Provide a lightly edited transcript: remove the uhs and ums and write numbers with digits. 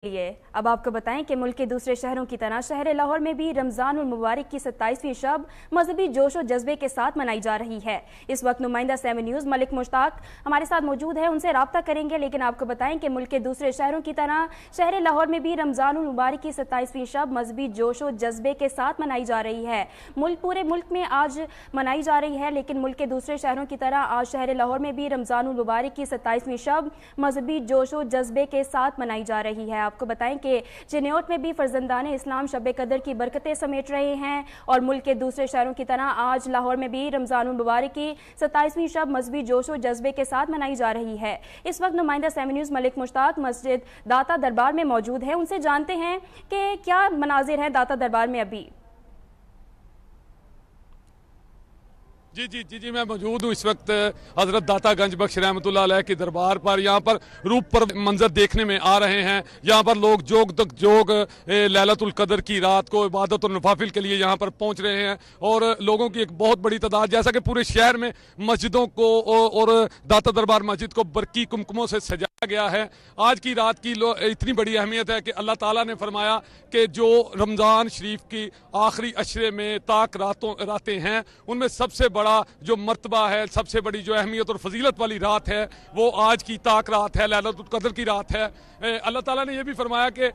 लिए अब आपको बताएं कि मुल्क के दूसरे शहरों की तरह शहर लाहौर में भी रमजान उल मुबारक की 27वीं शब मजहबी जोश और जज्बे के साथ मनाई जा रही है। इस वक्त नुमाइंदा 7 न्यूज़ मलिक मुश्ताक हमारे साथ मौजूद है, उनसे रब्ता करेंगे। लेकिन आपको बताएं कि मुल्क के दूसरे शहरों की तरह शहर लाहौर में भी रमजान उल मुबारक की 27वीं शब मजहबी जोश और जज्बे के साथ मनाई जा रही है। पूरे मुल्क में आज मनाई जा रही है, लेकिन मुल्क के दूसरे शहरों की तरह आज शहर लाहौर में भी रमजान उल मुबारक की 27वीं शब मजहबी जोश और जज्बे के साथ मनाई जा रही है। आपको बताएं कि चिन्योट में भी फर्जंदान इस्लाम शब कदर की बरकतें समेट रहे हैं और मुल्क के दूसरे शहरों की तरह आज लाहौर में भी रमजान मुबारक की 27वीं शब मजहबी जोश और जज्बे के साथ मनाई जा रही है। इस वक्त नुमाइंदा 7 न्यूज़ मलिक मुश्ताक मस्जिद दाता दरबार में मौजूद है, उनसे जानते हैं कि क्या मनाजिर हैं दाता दरबार में अभी। जी मैं मौजूद हूँ इस वक्त हजरत दाता गंज बख्श रहमतुल्लाह अलैह के दरबार पर। यहाँ पर रूप पर मंजर देखने में आ रहे हैं। यहाँ पर लोग जोग लैलतुल कदर की रात को इबादत और नफाफिल के लिए यहाँ पर पहुँच रहे हैं और लोगों की एक बहुत बड़ी तादाद, जैसा कि पूरे शहर में मस्जिदों को और दाता दरबार मस्जिद को बरकी कुमकुमों से सजाया गया है। आज की रात की इतनी बड़ी अहमियत है कि अल्लाह ताला ने फरमाया कि जो रमज़ान शरीफ की आखिरी अशरे में ताक रातें हैं, उनमें सबसे बड़ा जो मर्तबा है, सबसे बड़ी जो अहमियत और फजीलत वाली रात है, वो आज की ताक रात है, लैलतुल कदर की रात है। अल्लाह ताला ने यह भी फरमाया कि